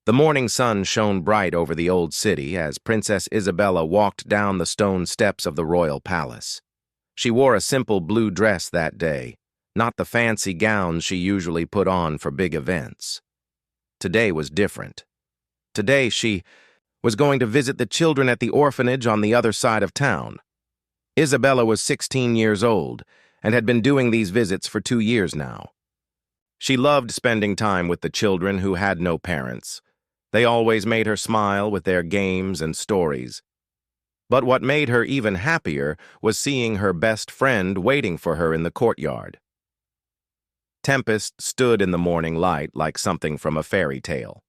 The morning sun shone bright over the old city as Princess Isabella walked down the stone steps of the royal palace. She wore a simple blue dress that day, not the fancy gowns she usually put on for big events. Today was different. Today she was going to visit the children at the orphanage on the other side of town. Isabella was 16 years old and had been doing these visits for 2 years now. She loved spending time with the children who had no parents. They always made her smile with their games and stories. But what made her even happier was seeing her best friend waiting for her in the courtyard. Tempest stood in the morning light like something from a fairy tale.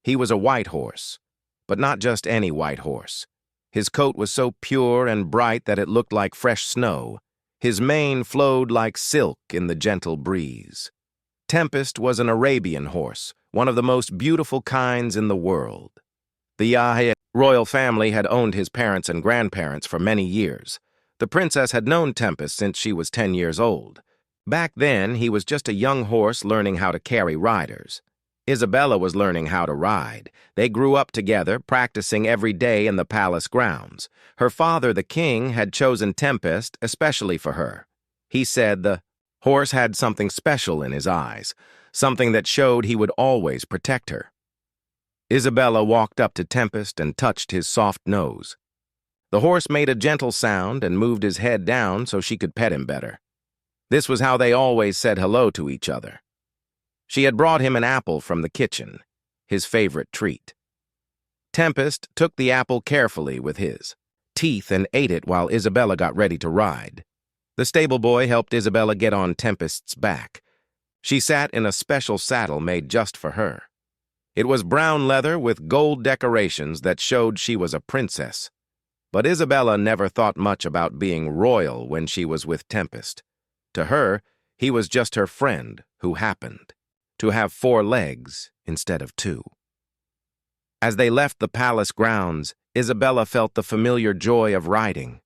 He was a white horse, but not just any white horse. His coat was so pure and bright that it looked like fresh snow. His mane flowed like silk in the gentle breeze. Tempest was an Arabian horse, one of the most beautiful kinds in the world. The Yahya royal family had owned his parents and grandparents for many years. The princess had known Tempest since she was 10 years old. Back then, he was just a young horse learning how to carry riders. Isabella was learning how to ride. They grew up together, practicing every day in the palace grounds. Her father, the king, had chosen Tempest especially for her. He said the horse had something special in his eyes, something that showed he would always protect her. Isabella walked up to Tempest and touched his soft nose. The horse made a gentle sound and moved his head down so she could pet him better. This was how they always said hello to each other. She had brought him an apple from the kitchen, his favorite treat. Tempest took the apple carefully with his teeth and ate it while Isabella got ready to ride. The stable boy helped Isabella get on Tempest's back. She sat in a special saddle made just for her. It was brown leather with gold decorations that showed she was a princess. But Isabella never thought much about being royal when she was with Tempest. To her, he was just her friend who happened to have 4 legs instead of 2. As they left the palace grounds, Isabella felt the familiar joy of riding.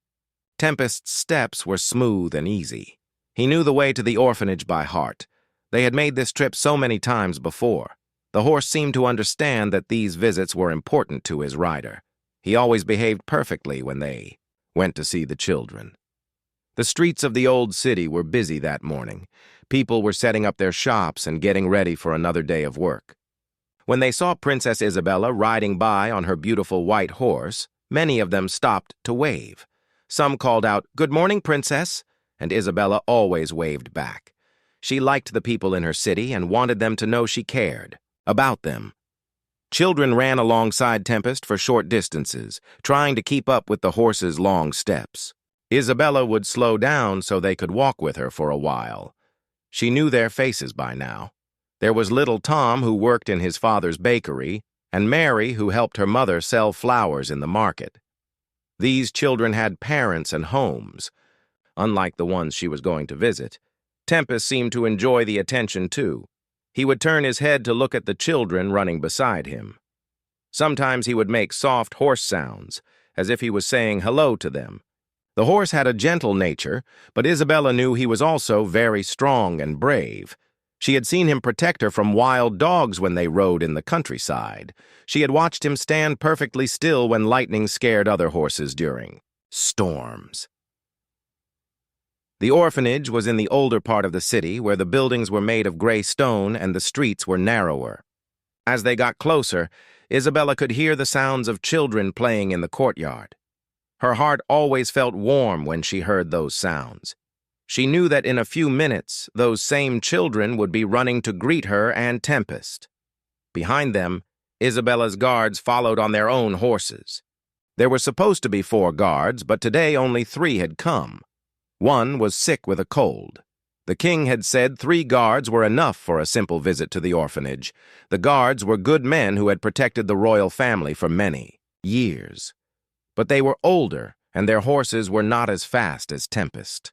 Tempest's steps were smooth and easy. He knew the way to the orphanage by heart. They had made this trip so many times before. The horse seemed to understand that these visits were important to his rider. He always behaved perfectly when they went to see the children. The streets of the old city were busy that morning. People were setting up their shops and getting ready for another day of work. When they saw Princess Isabella riding by on her beautiful white horse, many of them stopped to wave. Some called out, "Good morning, Princess," and Isabella always waved back. She liked the people in her city and wanted them to know she cared about them. Children ran alongside Tempest for short distances, trying to keep up with the horse's long steps. Isabella would slow down so they could walk with her for a while. She knew their faces by now. There was little Tom, who worked in his father's bakery, and Mary, who helped her mother sell flowers in the market. These children had parents and homes. Unlike the ones she was going to visit, Tempest seemed to enjoy the attention too. He would turn his head to look at the children running beside him. Sometimes he would make soft horse sounds, as if he was saying hello to them. The horse had a gentle nature, but Isabella knew he was also very strong and brave. She had seen him protect her from wild dogs when they rode in the countryside. She had watched him stand perfectly still when lightning scared other horses during storms. The orphanage was in the older part of the city, where the buildings were made of gray stone and the streets were narrower. As they got closer, Isabella could hear the sounds of children playing in the courtyard. Her heart always felt warm when she heard those sounds. She knew that in a few minutes, those same children would be running to greet her and Tempest. Behind them, Isabella's guards followed on their own horses. There were supposed to be 4 guards, but today only 3 had come. One was sick with a cold. The king had said 3 guards were enough for a simple visit to the orphanage. The guards were good men who had protected the royal family for many years. But they were older, and their horses were not as fast as Tempest.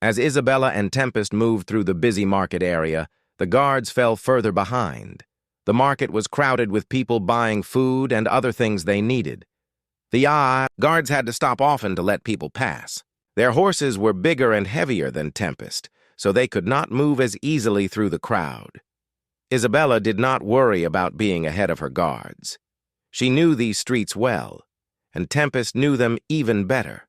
As Isabella and Tempest moved through the busy market area, the guards fell further behind. The market was crowded with people buying food and other things they needed. The guards had to stop often to let people pass. Their horses were bigger and heavier than Tempest, so they could not move as easily through the crowd. Isabella did not worry about being ahead of her guards. She knew these streets well, and Tempest knew them even better.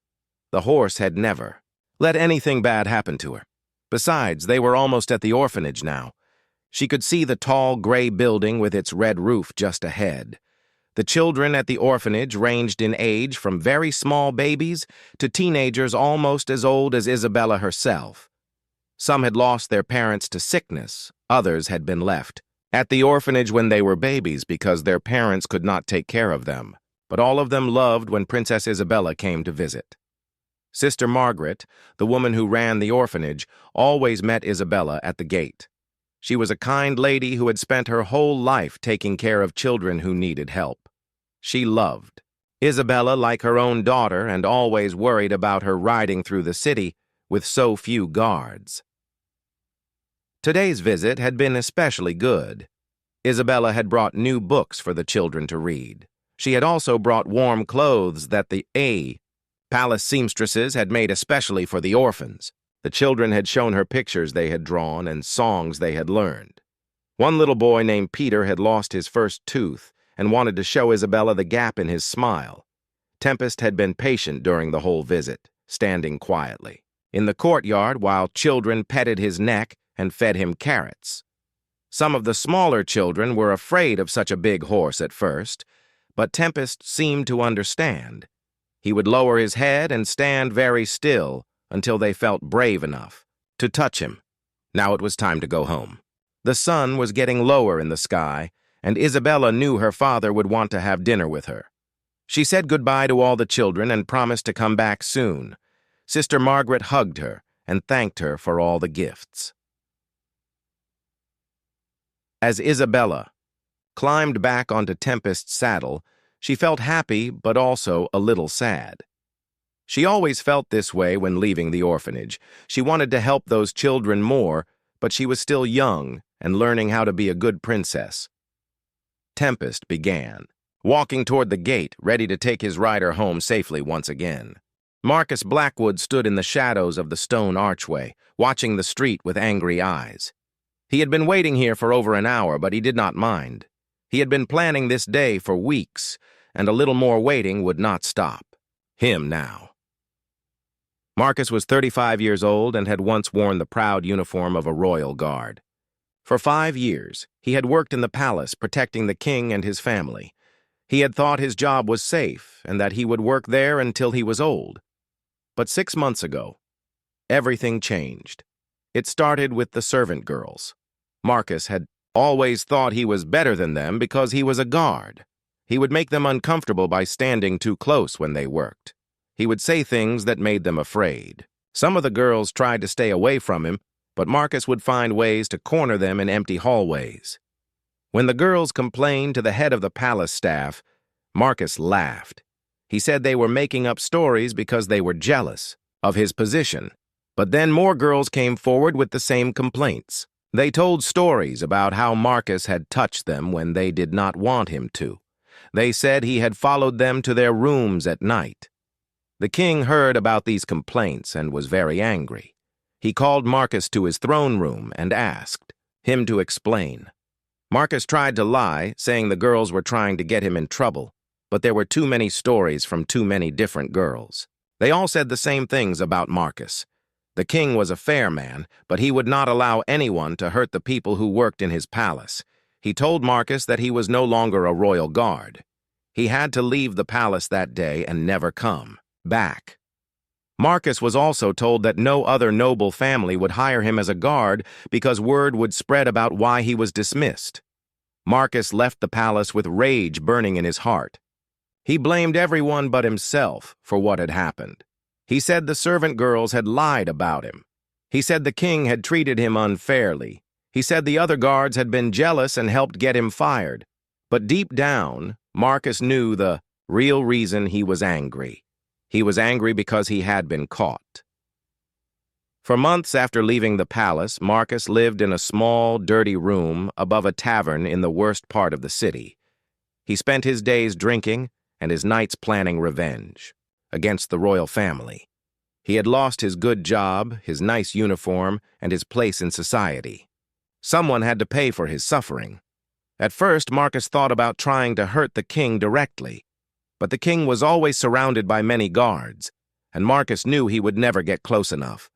The horse had never let anything bad happen to her. Besides, they were almost at the orphanage now. She could see the tall gray building with its red roof just ahead. The children at the orphanage ranged in age from very small babies to teenagers almost as old as Isabella herself. Some had lost their parents to sickness, others had been left at the orphanage when they were babies because their parents could not take care of them. But all of them loved when Princess Isabella came to visit. Sister Margaret, the woman who ran the orphanage, always met Isabella at the gate. She was a kind lady who had spent her whole life taking care of children who needed help. She loved Isabella like her own daughter and always worried about her riding through the city with so few guards. Today's visit had been especially good. Isabella had brought new books for the children to read. She had also brought warm clothes that the palace seamstresses had made especially for the orphans. The children had shown her pictures they had drawn and songs they had learned. One little boy named Peter had lost his first tooth and wanted to show Isabella the gap in his smile. Tempest had been patient during the whole visit, standing quietly in the courtyard while children petted his neck and fed him carrots. Some of the smaller children were afraid of such a big horse at first, but Tempest seemed to understand. He would lower his head and stand very still until they felt brave enough to touch him. Now it was time to go home. The sun was getting lower in the sky, and Isabella knew her father would want to have dinner with her. She said goodbye to all the children and promised to come back soon. Sister Margaret hugged her and thanked her for all the gifts. As Isabella climbed back onto Tempest's saddle, she felt happy but also a little sad. She always felt this way when leaving the orphanage. She wanted to help those children more, but she was still young and learning how to be a good princess. Tempest began, walking toward the gate, ready to take his rider home safely once again. Marcus Blackwood stood in the shadows of the stone archway, watching the street with angry eyes. He had been waiting here for over an hour, but he did not mind. He had been planning this day for weeks, and a little more waiting would not stop him now. Marcus was 35 years old and had once worn the proud uniform of a royal guard. For 5 years, he had worked in the palace protecting the king and his family. He had thought his job was safe and that he would work there until he was old. But 6 months ago, everything changed. It started with the servant girls. Marcus had always thought he was better than them because he was a guard. He would make them uncomfortable by standing too close when they worked. He would say things that made them afraid. Some of the girls tried to stay away from him, but Marcus would find ways to corner them in empty hallways. When the girls complained to the head of the palace staff, Marcus laughed. He said they were making up stories because they were jealous of his position. But then more girls came forward with the same complaints. They told stories about how Marcus had touched them when they did not want him to. They said he had followed them to their rooms at night. The king heard about these complaints and was very angry. He called Marcus to his throne room and asked him to explain. Marcus tried to lie, saying the girls were trying to get him in trouble, but there were too many stories from too many different girls. They all said the same things about Marcus. The king was a fair man, but he would not allow anyone to hurt the people who worked in his palace. He told Marcus that he was no longer a royal guard. He had to leave the palace that day and never come back. Marcus was also told that no other noble family would hire him as a guard because word would spread about why he was dismissed. Marcus left the palace with rage burning in his heart. He blamed everyone but himself for what had happened. He said the servant girls had lied about him. He said the king had treated him unfairly. He said the other guards had been jealous and helped get him fired. But deep down, Marcus knew the real reason he was angry. He was angry because he had been caught. For months after leaving the palace, Marcus lived in a small, dirty room above a tavern in the worst part of the city. He spent his days drinking and his nights planning revenge against the royal family. He had lost his good job, his nice uniform, and his place in society. Someone had to pay for his suffering. At first, Marcus thought about trying to hurt the king directly, but the king was always surrounded by many guards, and Marcus knew he would never get close enough.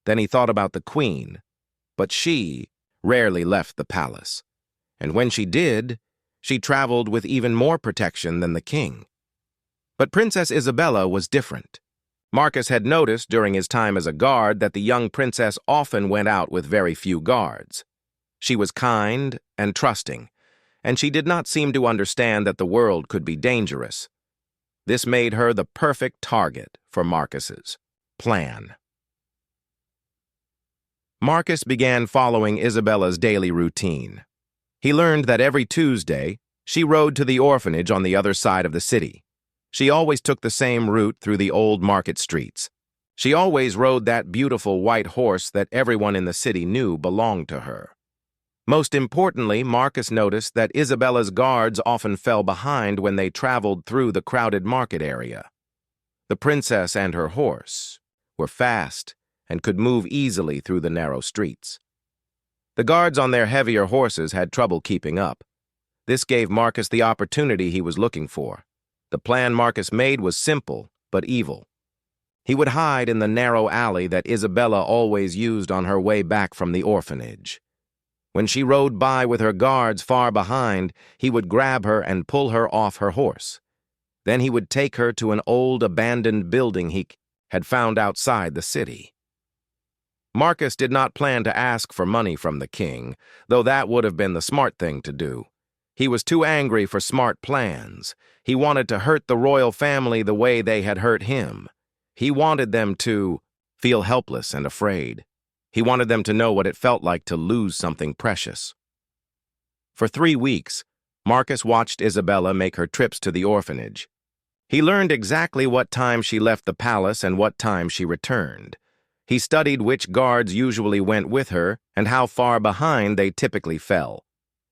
Then he thought about the queen, but she rarely left the palace, and when she did, she traveled with even more protection than the king. But Princess Isabella was different. Marcus had noticed during his time as a guard that the young princess often went out with very few guards. She was kind and trusting, and she did not seem to understand that the world could be dangerous. This made her the perfect target for Marcus's plan. Marcus began following Isabella's daily routine. He learned that every Tuesday, she rode to the orphanage on the other side of the city. She always took the same route through the old market streets. She always rode that beautiful white horse that everyone in the city knew belonged to her. Most importantly, Marcus noticed that Isabella's guards often fell behind when they traveled through the crowded market area. The princess and her horse were fast and could move easily through the narrow streets. The guards on their heavier horses had trouble keeping up. This gave Marcus the opportunity he was looking for. The plan Marcus made was simple, but evil. He would hide in the narrow alley that Isabella always used on her way back from the orphanage. When she rode by with her guards far behind, he would grab her and pull her off her horse. Then he would take her to an old abandoned building he had found outside the city. Marcus did not plan to ask for money from the king, though that would have been the smart thing to do. He was too angry for smart plans. He wanted to hurt the royal family the way they had hurt him. He wanted them to feel helpless and afraid. He wanted them to know what it felt like to lose something precious. For 3 weeks, Marcus watched Isabella make her trips to the orphanage. He learned exactly what time she left the palace and what time she returned. He studied which guards usually went with her and how far behind they typically fell.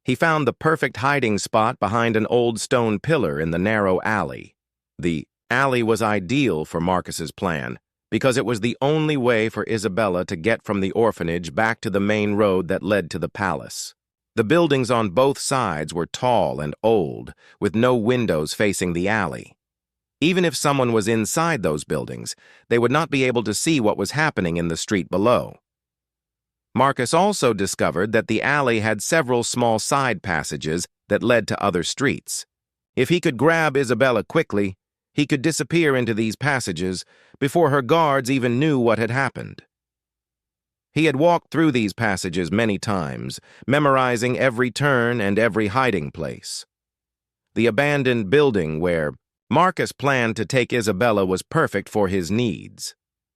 He found the perfect hiding spot behind an old stone pillar in the narrow alley. The alley was ideal for Marcus's plan because it was the only way for Isabella to get from the orphanage back to the main road that led to the palace. The buildings on both sides were tall and old, with no windows facing the alley. Even if someone was inside those buildings, they would not be able to see what was happening in the street below. Marcus also discovered that the alley had several small side passages that led to other streets. If he could grab Isabella quickly, he could disappear into these passages before her guards even knew what had happened. He had walked through these passages many times, memorizing every turn and every hiding place. The abandoned building where Marcus planned to take Isabella was perfect for his needs.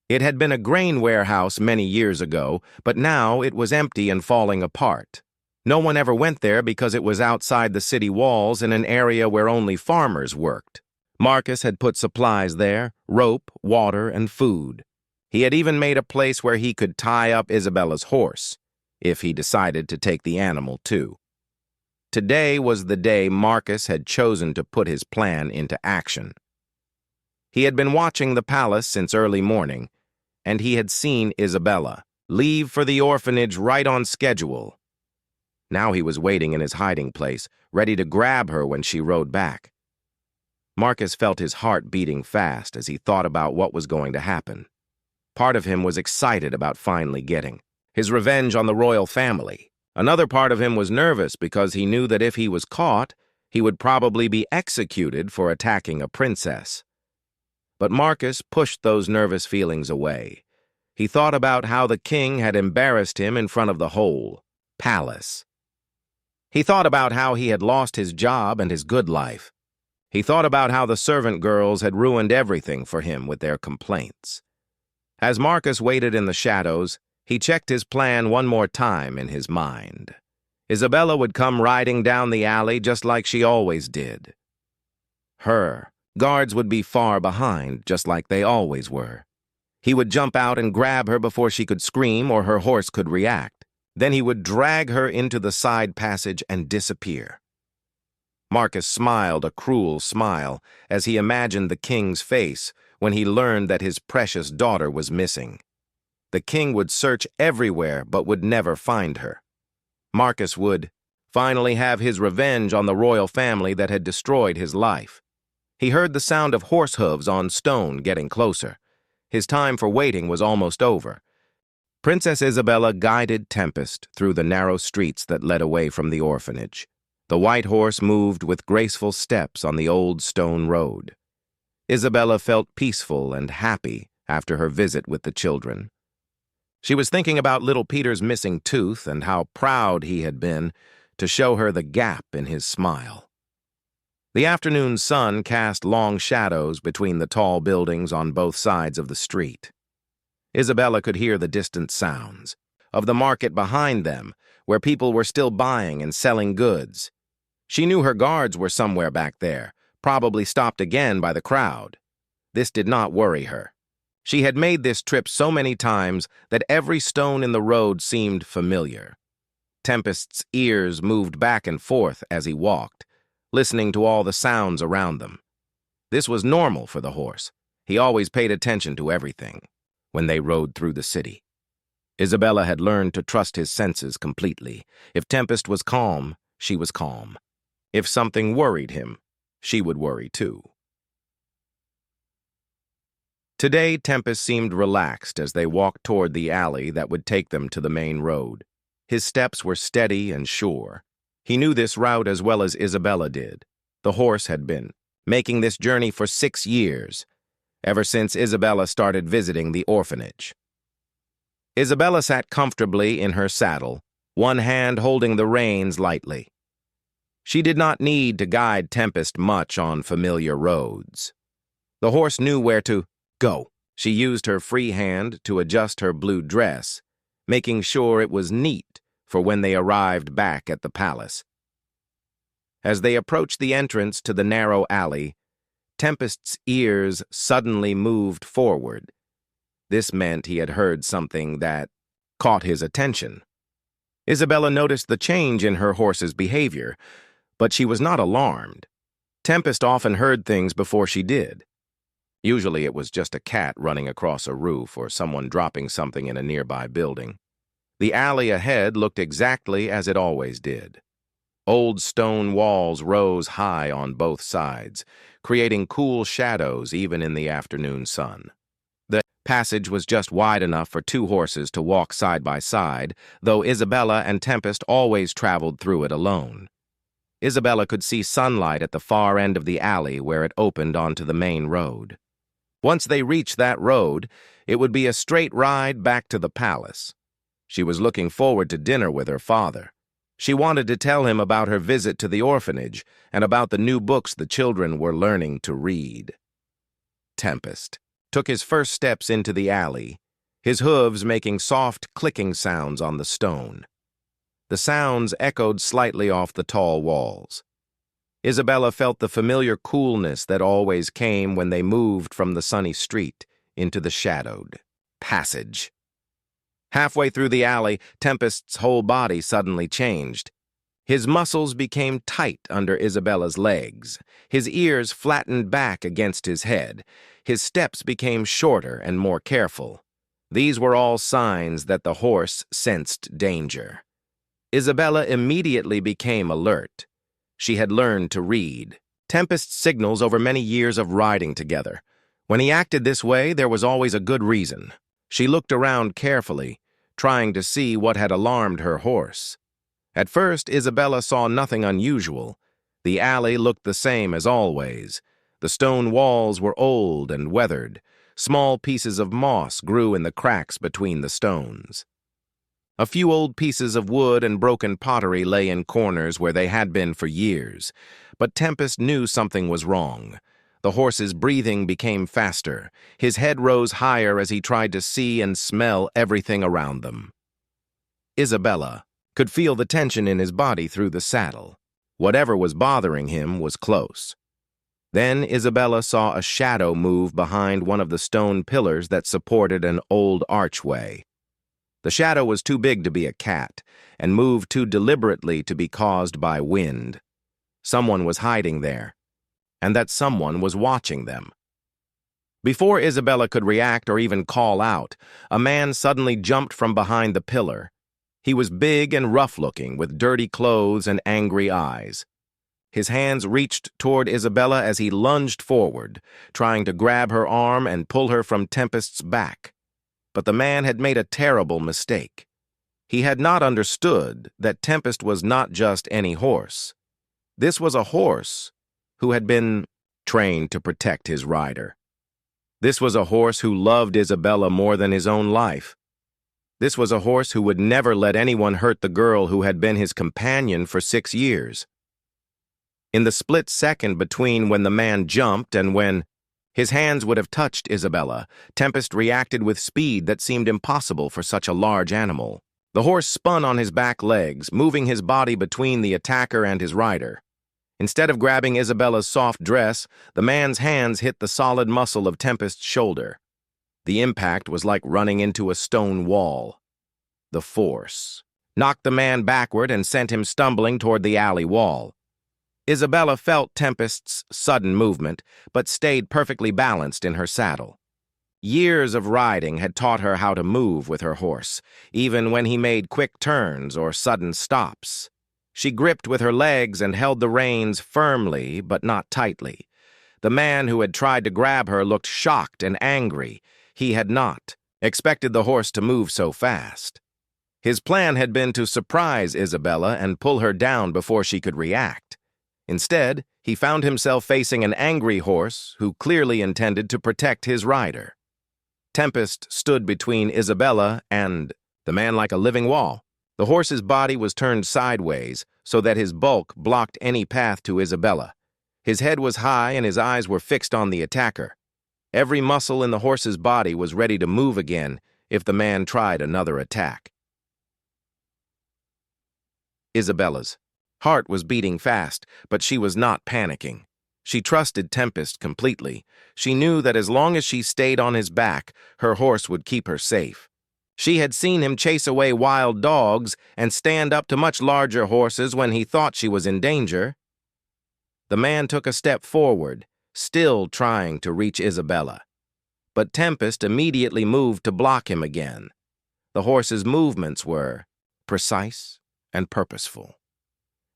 It had been a grain warehouse many years ago, but now it was empty and falling apart. No one ever went there because it was outside the city walls in an area where only farmers worked. Marcus had put supplies there, rope, water, and food. He had even made a place where he could tie up Isabella's horse, if he decided to take the animal too. Today was the day Marcus had chosen to put his plan into action. He had been watching the palace since early morning, and he had seen Isabella leave for the orphanage right on schedule. Now he was waiting in his hiding place, ready to grab her when she rode back. Marcus felt his heart beating fast as he thought about what was going to happen. Part of him was excited about finally getting his revenge on the royal family. Another part of him was nervous because he knew that if he was caught, he would probably be executed for attacking a princess. But Marcus pushed those nervous feelings away. He thought about how the king had embarrassed him in front of the whole palace. He thought about how he had lost his job and his good life. He thought about how the servant girls had ruined everything for him with their complaints. As Marcus waited in the shadows, he checked his plan one more time in his mind. Isabella would come riding down the alley just like she always did. Her guards would be far behind, just like they always were. He would jump out and grab her before she could scream or her horse could react. Then he would drag her into the side passage and disappear. Marcus smiled a cruel smile as he imagined the king's face when he learned that his precious daughter was missing. The king would search everywhere but would never find her. Marcus would finally have his revenge on the royal family that had destroyed his life. He heard the sound of horse hooves on stone getting closer. His time for waiting was almost over. Princess Isabella guided Tempest through the narrow streets that led away from the orphanage. The white horse moved with graceful steps on the old stone road. Isabella felt peaceful and happy after her visit with the children. She was thinking about little Peter's missing tooth and how proud he had been to show her the gap in his smile. The afternoon sun cast long shadows between the tall buildings on both sides of the street. Isabella could hear the distant sounds of the market behind them, where people were still buying and selling goods. She knew her guards were somewhere back there, probably stopped again by the crowd. This did not worry her. She had made this trip so many times that every stone in the road seemed familiar. Tempest's ears moved back and forth as he walked, listening to all the sounds around them. This was normal for the horse. He always paid attention to everything when they rode through the city. Isabella had learned to trust his senses completely. If Tempest was calm, she was calm. If something worried him, she would worry too. Today, Tempest seemed relaxed as they walked toward the alley that would take them to the main road. His steps were steady and sure. He knew this route as well as Isabella did. The horse had been making this journey for 6 years, ever since Isabella started visiting the orphanage. Isabella sat comfortably in her saddle, one hand holding the reins lightly. She did not need to guide Tempest much on familiar roads. The horse knew where to go. She used her free hand to adjust her blue dress, making sure it was neat for when they arrived back at the palace. As they approached the entrance to the narrow alley, Tempest's ears suddenly moved forward. This meant he had heard something that caught his attention. Isabella noticed the change in her horse's behavior, but she was not alarmed. Tempest often heard things before she did. Usually it was just a cat running across a roof or someone dropping something in a nearby building. The alley ahead looked exactly as it always did. Old stone walls rose high on both sides, creating cool shadows even in the afternoon sun. The passage was just wide enough for 2 horses to walk side by side, though Isabella and Tempest always traveled through it alone. Isabella could see sunlight at the far end of the alley where it opened onto the main road. Once they reached that road, it would be a straight ride back to the palace. She was looking forward to dinner with her father. She wanted to tell him about her visit to the orphanage and about the new books the children were learning to read. Tempest took his first steps into the alley, his hooves making soft clicking sounds on the stone. The sounds echoed slightly off the tall walls. Isabella felt the familiar coolness that always came when they moved from the sunny street into the shadowed passage. Halfway through the alley, Tempest's whole body suddenly changed. His muscles became tight under Isabella's legs. His ears flattened back against his head. His steps became shorter and more careful. These were all signs that the horse sensed danger. Isabella immediately became alert. She had learned to read Tempest's signals over many years of riding together. When he acted this way, there was always a good reason. She looked around carefully, trying to see what had alarmed her horse. At first, Isabella saw nothing unusual. The alley looked the same as always. The stone walls were old and weathered. Small pieces of moss grew in the cracks between the stones. A few old pieces of wood and broken pottery lay in corners where they had been for years. But Tempest knew something was wrong. The horse's breathing became faster. His head rose higher as he tried to see and smell everything around them. Isabella could feel the tension in his body through the saddle. Whatever was bothering him was close. Then Isabella saw a shadow move behind one of the stone pillars that supported an old archway. The shadow was too big to be a cat, and moved too deliberately to be caused by wind. Someone was hiding there, and that someone was watching them. Before Isabella could react or even call out, a man suddenly jumped from behind the pillar. He was big and rough-looking, with dirty clothes and angry eyes. His hands reached toward Isabella as he lunged forward, trying to grab her arm and pull her from Tempest's back. But the man had made a terrible mistake. He had not understood that Tempest was not just any horse. This was a horse who had been trained to protect his rider. This was a horse who loved Isabella more than his own life. This was a horse who would never let anyone hurt the girl who had been his companion for 6 years. In the split second between when the man jumped and when his hands would have touched Isabella, Tempest reacted with speed that seemed impossible for such a large animal. The horse spun on his back legs, moving his body between the attacker and his rider. Instead of grabbing Isabella's soft dress, the man's hands hit the solid muscle of Tempest's shoulder. The impact was like running into a stone wall. The force knocked the man backward and sent him stumbling toward the alley wall. Isabella felt Tempest's sudden movement, but stayed perfectly balanced in her saddle. Years of riding had taught her how to move with her horse, even when he made quick turns or sudden stops. She gripped with her legs and held the reins firmly, but not tightly. The man who had tried to grab her looked shocked and angry. He had not expected the horse to move so fast. His plan had been to surprise Isabella and pull her down before she could react. Instead, he found himself facing an angry horse who clearly intended to protect his rider. Tempest stood between Isabella and the man like a living wall. The horse's body was turned sideways so that his bulk blocked any path to Isabella. His head was high and his eyes were fixed on the attacker. Every muscle in the horse's body was ready to move again if the man tried another attack. Isabella's heart was beating fast, but she was not panicking. She trusted Tempest completely. She knew that as long as she stayed on his back, her horse would keep her safe. She had seen him chase away wild dogs and stand up to much larger horses when he thought she was in danger. The man took a step forward, still trying to reach Isabella. But Tempest immediately moved to block him again. The horse's movements were precise and purposeful.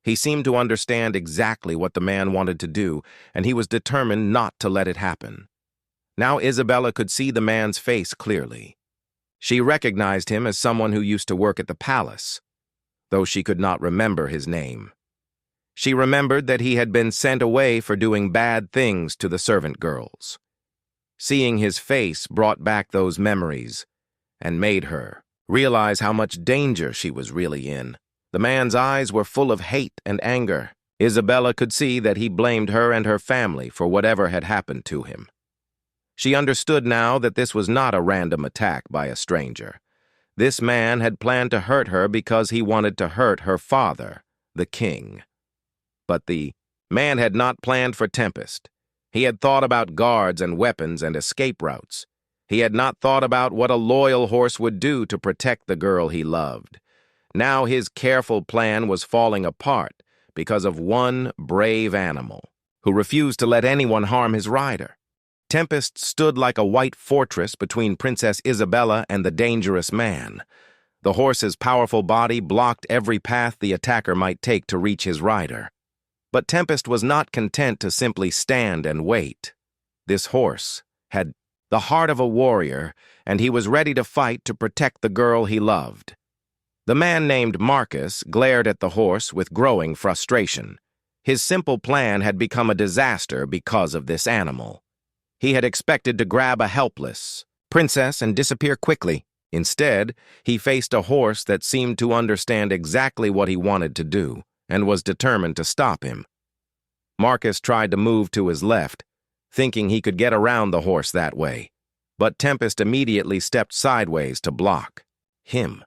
He seemed to understand exactly what the man wanted to do, and he was determined not to let it happen. Now Isabella could see the man's face clearly. She recognized him as someone who used to work at the palace, though she could not remember his name. She remembered that he had been sent away for doing bad things to the servant girls. Seeing his face brought back those memories and made her realize how much danger she was really in. The man's eyes were full of hate and anger. Isabella could see that he blamed her and her family for whatever had happened to him. She understood now that this was not a random attack by a stranger. This man had planned to hurt her because he wanted to hurt her father, the king. But the man had not planned for Tempest. He had thought about guards and weapons and escape routes. He had not thought about what a loyal horse would do to protect the girl he loved. Now his careful plan was falling apart because of one brave animal who refused to let anyone harm his rider. Tempest stood like a white fortress between Princess Isabella and the dangerous man. The horse's powerful body blocked every path the attacker might take to reach his rider. But Tempest was not content to simply stand and wait. This horse had the heart of a warrior, and he was ready to fight to protect the girl he loved. The man named Marcus glared at the horse with growing frustration. His simple plan had become a disaster because of this animal. He had expected to grab a helpless princess and disappear quickly. Instead, he faced a horse that seemed to understand exactly what he wanted to do and was determined to stop him. Marcus tried to move to his left, thinking he could get around the horse that way, but Tempest immediately stepped sideways to block him.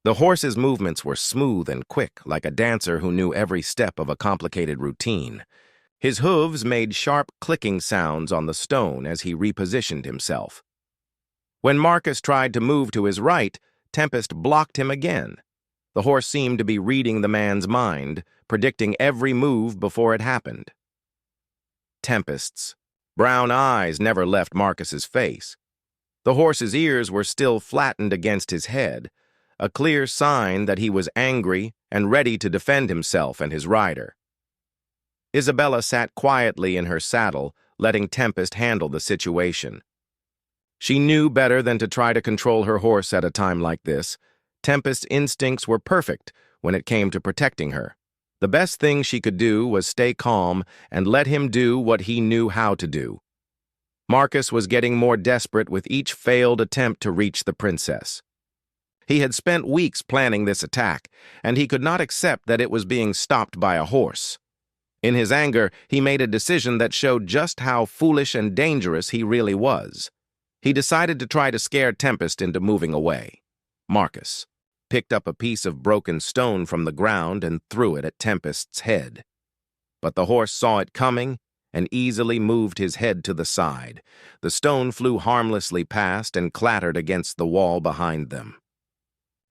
The horse's movements were smooth and quick, like a dancer who knew every step of a complicated routine. His hooves made sharp clicking sounds on the stone as he repositioned himself. When Marcus tried to move to his right, Tempest blocked him again. The horse seemed to be reading the man's mind, predicting every move before it happened. Tempest's brown eyes never left Marcus's face. The horse's ears were still flattened against his head. a clear sign that he was angry and ready to defend himself and his rider. Isabella sat quietly in her saddle, letting Tempest handle the situation. She knew better than to try to control her horse at a time like this. Tempest's instincts were perfect when it came to protecting her. The best thing she could do was stay calm and let him do what he knew how to do. Marcus was getting more desperate with each failed attempt to reach the princess. He had spent weeks planning this attack, and he could not accept that it was being stopped by a horse. In his anger, he made a decision that showed just how foolish and dangerous he really was. He decided to try to scare Tempest into moving away. Marcus picked up a piece of broken stone from the ground and threw it at Tempest's head. But the horse saw it coming and easily moved his head to the side. The stone flew harmlessly past and clattered against the wall behind them.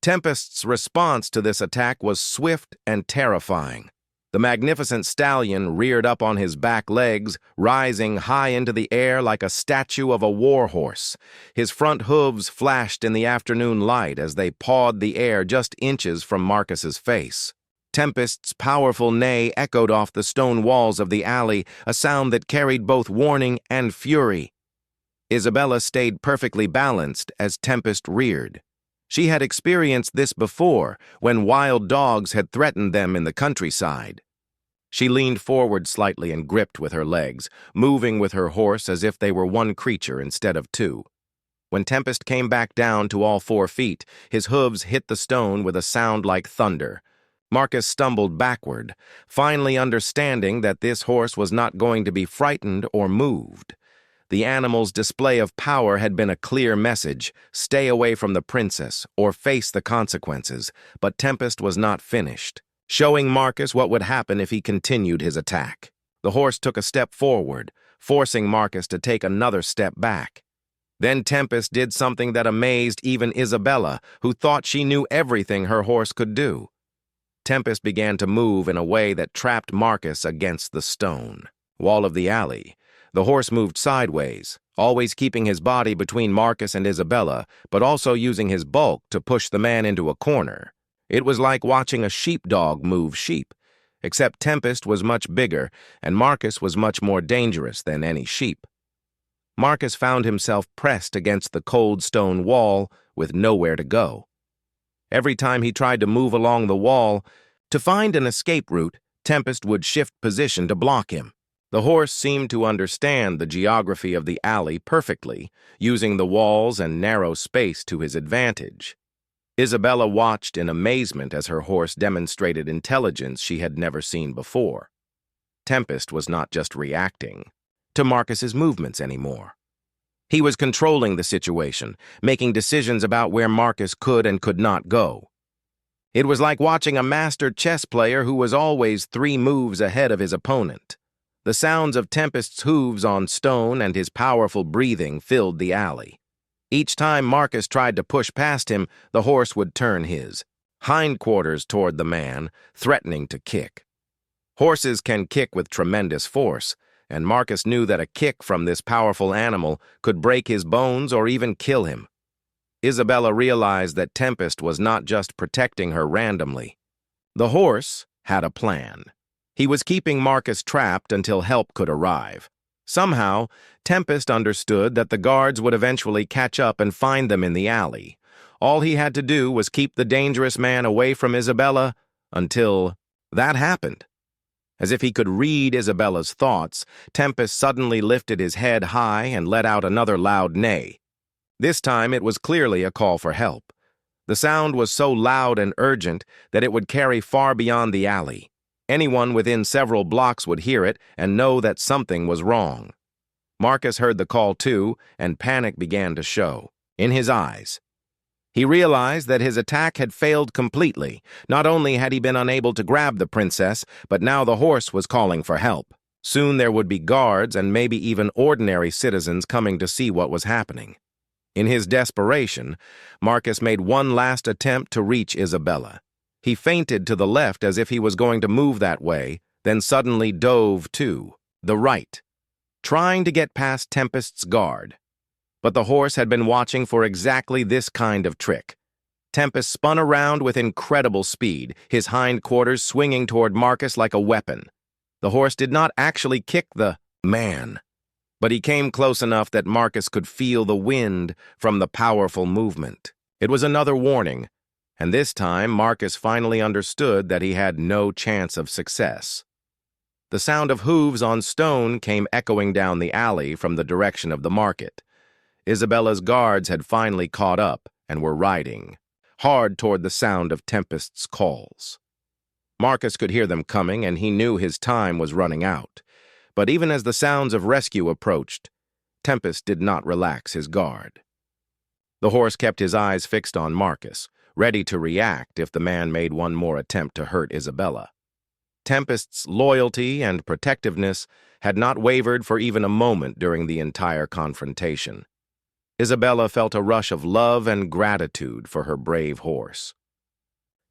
Tempest's response to this attack was swift and terrifying. The magnificent stallion reared up on his back legs, rising high into the air like a statue of a war horse. His front hooves flashed in the afternoon light as they pawed the air just inches from Marcus's face. Tempest's powerful neigh echoed off the stone walls of the alley, a sound that carried both warning and fury. Isabella stayed perfectly balanced as Tempest reared. She had experienced this before, when wild dogs had threatened them in the countryside. She leaned forward slightly and gripped with her legs, moving with her horse as if they were one creature instead of two. When Tempest came back down to all 4 feet, his hooves hit the stone with a sound like thunder. Marcus stumbled backward, finally understanding that this horse was not going to be frightened or moved. The animal's display of power had been a clear message: stay away from the princess or face the consequences, but Tempest was not finished, showing Marcus what would happen if he continued his attack. The horse took a step forward, forcing Marcus to take another step back. Then Tempest did something that amazed even Isabella, who thought she knew everything her horse could do. Tempest began to move in a way that trapped Marcus against the stone wall of the alley. The horse moved sideways, always keeping his body between Marcus and Isabella, but also using his bulk to push the man into a corner. It was like watching a sheepdog move sheep, except Tempest was much bigger and Marcus was much more dangerous than any sheep. Marcus found himself pressed against the cold stone wall with nowhere to go. Every time he tried to move along the wall to find an escape route, Tempest would shift position to block him. The horse seemed to understand the geography of the alley perfectly, using the walls and narrow space to his advantage. Isabella watched in amazement as her horse demonstrated intelligence she had never seen before. Tempest was not just reacting to Marcus's movements anymore. He was controlling the situation, making decisions about where Marcus could and could not go. It was like watching a master chess player who was always 3 moves ahead of his opponent. The sounds of Tempest's hooves on stone and his powerful breathing filled the alley. Each time Marcus tried to push past him, the horse would turn his hindquarters toward the man, threatening to kick. Horses can kick with tremendous force, and Marcus knew that a kick from this powerful animal could break his bones or even kill him. Isabella realized that Tempest was not just protecting her randomly. The horse had a plan. He was keeping Marcus trapped until help could arrive. Somehow, Tempest understood that the guards would eventually catch up and find them in the alley. All he had to do was keep the dangerous man away from Isabella until that happened. As if he could read Isabella's thoughts, Tempest suddenly lifted his head high and let out another loud neigh. This time it was clearly a call for help. The sound was so loud and urgent that it would carry far beyond the alley. Anyone within several blocks would hear it and know that something was wrong. Marcus heard the call too, and panic began to show in his eyes. He realized that his attack had failed completely. Not only had he been unable to grab the princess, but now the horse was calling for help. Soon there would be guards and maybe even ordinary citizens coming to see what was happening. In his desperation, Marcus made one last attempt to reach Isabella. He feinted to the left as if he was going to move that way, then suddenly dove to the right, trying to get past Tempest's guard. But the horse had been watching for exactly this kind of trick. Tempest spun around with incredible speed, his hindquarters swinging toward Marcus like a weapon. The horse did not actually kick the man, but he came close enough that Marcus could feel the wind from the powerful movement. It was another warning, and this time Marcus finally understood that he had no chance of success. The sound of hooves on stone came echoing down the alley from the direction of the market. Isabella's guards had finally caught up and were riding hard toward the sound of Tempest's calls. Marcus could hear them coming, and he knew his time was running out. But even as the sounds of rescue approached, Tempest did not relax his guard. The horse kept his eyes fixed on Marcus, ready to react if the man made one more attempt to hurt Isabella. Tempest's loyalty and protectiveness had not wavered for even a moment during the entire confrontation. Isabella felt a rush of love and gratitude for her brave horse.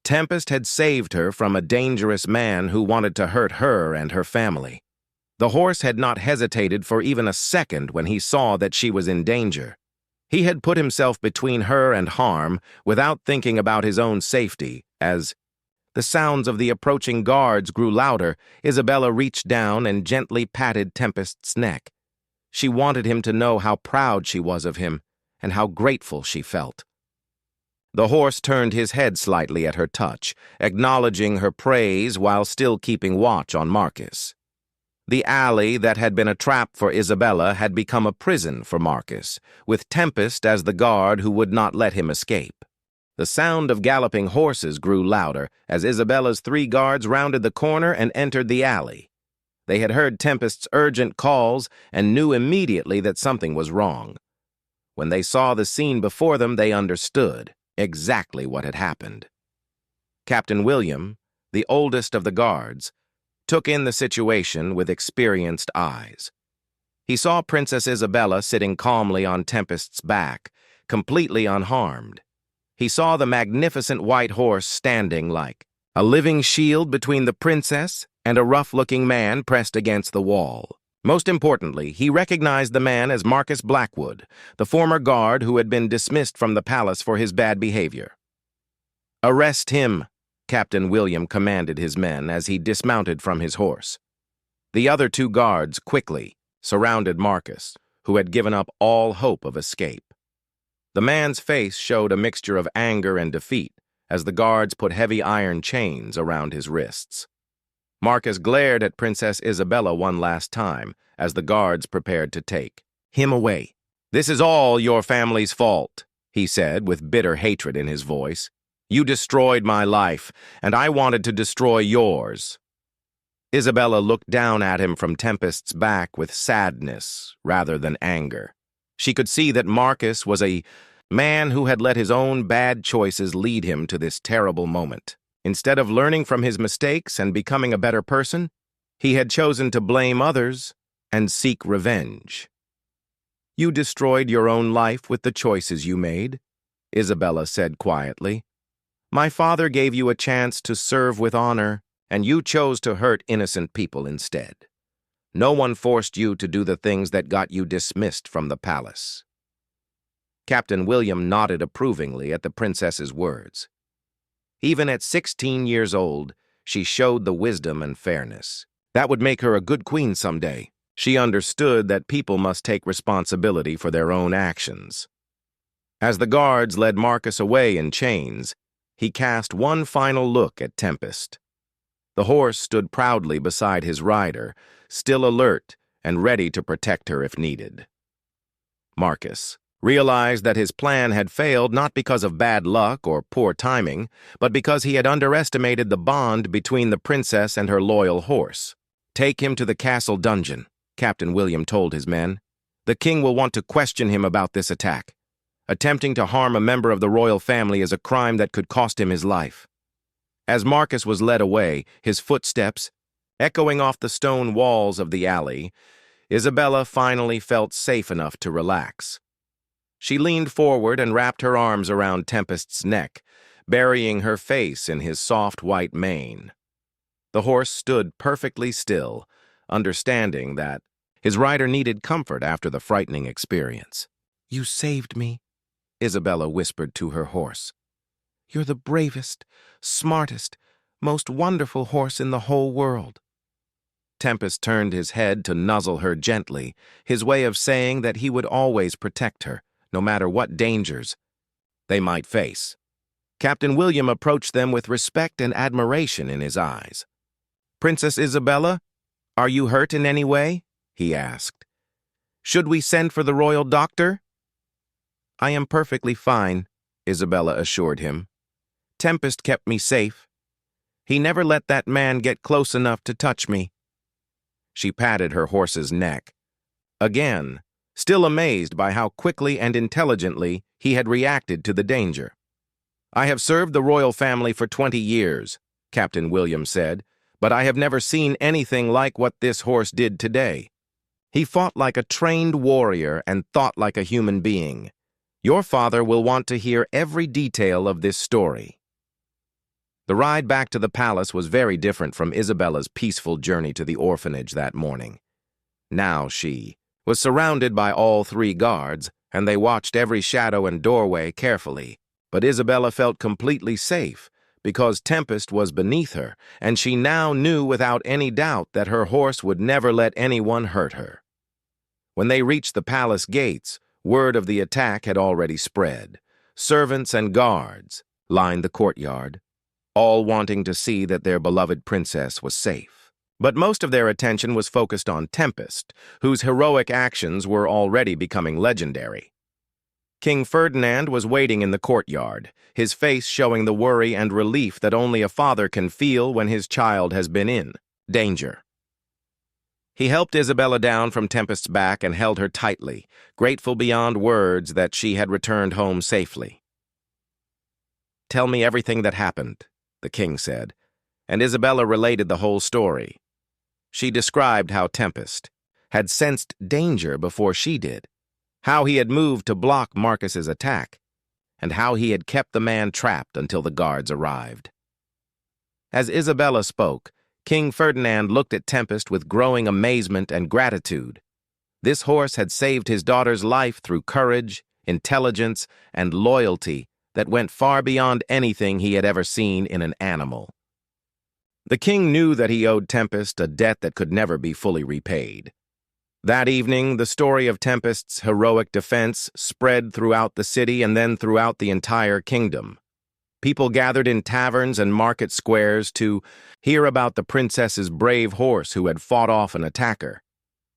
Tempest had saved her from a dangerous man who wanted to hurt her and her family. The horse had not hesitated for even a second when he saw that she was in danger. He had put himself between her and harm without thinking about his own safety. As the sounds of the approaching guards grew louder, Isabella reached down and gently patted Tempest's neck. She wanted him to know how proud she was of him and how grateful she felt. The horse turned his head slightly at her touch, acknowledging her praise while still keeping watch on Marcus. The alley that had been a trap for Isabella had become a prison for Marcus, with Tempest as the guard who would not let him escape. The sound of galloping horses grew louder as Isabella's 3 guards rounded the corner and entered the alley. They had heard Tempest's urgent calls and knew immediately that something was wrong. When they saw the scene before them, they understood exactly what had happened. Captain William, the oldest of the guards, took in the situation with experienced eyes. He saw Princess Isabella sitting calmly on Tempest's back, completely unharmed. He saw the magnificent white horse standing like a living shield between the princess and a rough-looking man pressed against the wall. Most importantly, he recognized the man as Marcus Blackwood, the former guard who had been dismissed from the palace for his bad behavior. "Arrest him," Captain William commanded his men as he dismounted from his horse. The other 2 guards quickly surrounded Marcus, who had given up all hope of escape. The man's face showed a mixture of anger and defeat as the guards put heavy iron chains around his wrists. Marcus glared at Princess Isabella one last time as the guards prepared to take him away. "This is all your family's fault," he said with bitter hatred in his voice. "You destroyed my life, and I wanted to destroy yours." Isabella looked down at him from Tempest's back with sadness rather than anger. She could see that Marcus was a man who had let his own bad choices lead him to this terrible moment. Instead of learning from his mistakes and becoming a better person, he had chosen to blame others and seek revenge. "You destroyed your own life with the choices you made," Isabella said quietly. "My father gave you a chance to serve with honor, and you chose to hurt innocent people instead. No one forced you to do the things that got you dismissed from the palace." Captain William nodded approvingly at the princess's words. Even at 16 years old, she showed the wisdom and fairness. That would make her a good queen someday. She understood that people must take responsibility for their own actions. As the guards led Marcus away in chains, he cast one final look at Tempest. The horse stood proudly beside his rider, still alert and ready to protect her if needed. Marcus realized that his plan had failed not because of bad luck or poor timing, but because he had underestimated the bond between the princess and her loyal horse. "Take him to the castle dungeon," Captain William told his men. "The king will want to question him about this attack. Attempting to harm a member of the royal family is a crime that could cost him his life." As Marcus was led away, his footsteps echoing off the stone walls of the alley, Isabella finally felt safe enough to relax. She leaned forward and wrapped her arms around Tempest's neck, burying her face in his soft white mane. The horse stood perfectly still, understanding that his rider needed comfort after the frightening experience. "You saved me," Isabella whispered to her horse. You're the bravest, smartest, most wonderful horse in the whole world." Tempest turned his head to nuzzle her gently, his way of saying that he would always protect her, no matter what dangers they might face. Captain William approached them with respect and admiration in his eyes. "Princess Isabella, are you hurt in any way?" he asked. "Should we send for the royal doctor?" "I am perfectly fine," Isabella assured him. "Tempest kept me safe. He never let that man get close enough to touch me." She patted her horse's neck. Again, still amazed by how quickly and intelligently he had reacted to the danger. "I have served the royal family for 20 years, Captain William said, "but I have never seen anything like what this horse did today. He fought like a trained warrior and thought like a human being. Your father will want to hear every detail of this story." The ride back to the palace was very different from Isabella's peaceful journey to the orphanage that morning. Now she was surrounded by all 3 guards, and they watched every shadow and doorway carefully. But Isabella felt completely safe, because Tempest was beneath her, and she now knew without any doubt that her horse would never let anyone hurt her. When they reached the palace gates, word of the attack had already spread. Servants and guards lined the courtyard, all wanting to see that their beloved princess was safe. But most of their attention was focused on Tempest, whose heroic actions were already becoming legendary. King Ferdinand was waiting in the courtyard, his face showing the worry and relief that only a father can feel when his child has been in danger. He helped Isabella down from Tempest's back and held her tightly, grateful beyond words that she had returned home safely. "Tell me everything that happened," the king said, and Isabella related the whole story. She described how Tempest had sensed danger before she did, how he had moved to block Marcus's attack, and how he had kept the man trapped until the guards arrived. As Isabella spoke, King Ferdinand looked at Tempest with growing amazement and gratitude. This horse had saved his daughter's life through courage, intelligence, and loyalty that went far beyond anything he had ever seen in an animal. The king knew that he owed Tempest a debt that could never be fully repaid. That evening, the story of Tempest's heroic defense spread throughout the city and then throughout the entire kingdom. People gathered in taverns and market squares to hear about the princess's brave horse who had fought off an attacker.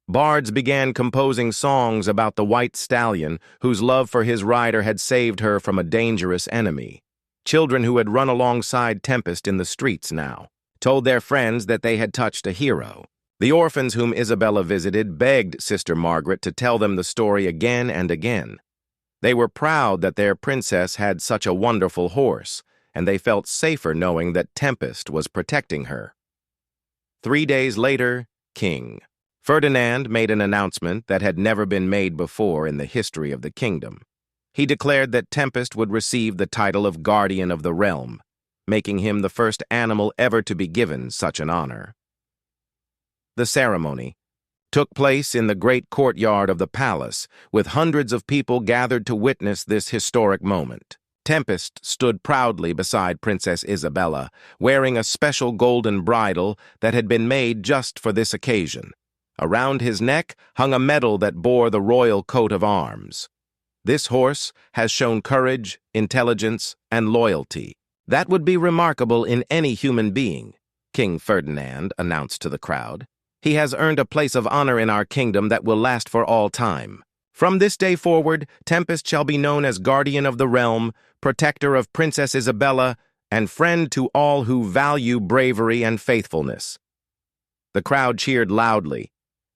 Bards began composing songs about the white stallion whose love for his rider had saved her from a dangerous enemy. Children who had run alongside Tempest in the streets now told their friends that they had touched a hero. The orphans whom Isabella visited begged Sister Margaret to tell them the story again and again. They were proud that their princess had such a wonderful horse, and they felt safer knowing that Tempest was protecting her. 3 days later, King Ferdinand made an announcement that had never been made before in the history of the kingdom. He declared that Tempest would receive the title of Guardian of the Realm, making him the first animal ever to be given such an honor. The ceremony took place in the great courtyard of the palace, with hundreds of people gathered to witness this historic moment. Tempest stood proudly beside Princess Isabella, wearing a special golden bridle that had been made just for this occasion. Around his neck hung a medal that bore the royal coat of arms. This horse has shown courage, intelligence, and loyalty. That would be remarkable in any human being, King Ferdinand announced to the crowd. He has earned a place of honor in our kingdom that will last for all time. From this day forward, Tempest shall be known as Guardian of the Realm, protector of Princess Isabella, and friend to all who value bravery and faithfulness. The crowd cheered loudly,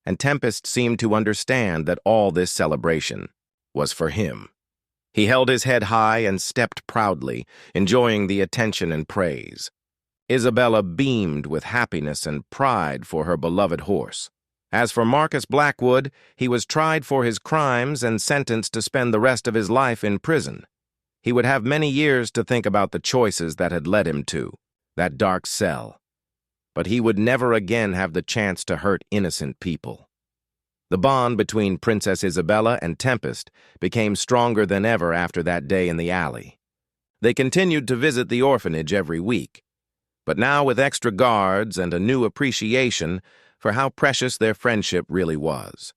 and Tempest seemed to understand that all this celebration was for him. He held his head high and stepped proudly, enjoying the attention and praise. Isabella beamed with happiness and pride for her beloved horse. As for Marcus Blackwood, he was tried for his crimes and sentenced to spend the rest of his life in prison. He would have many years to think about the choices that had led him to that dark cell. But he would never again have the chance to hurt innocent people. The bond between Princess Isabella and Tempest became stronger than ever after that day in the alley. They continued to visit the orphanage every week, but now with extra guards and a new appreciation for how precious their friendship really was.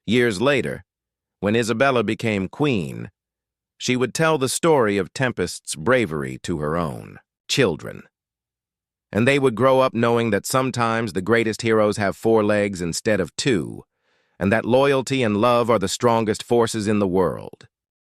Years later, when Isabella became queen, she would tell the story of Tempest's bravery to her own children. And they would grow up knowing that sometimes the greatest heroes have 4 legs instead of 2, and that loyalty and love are the strongest forces in the world.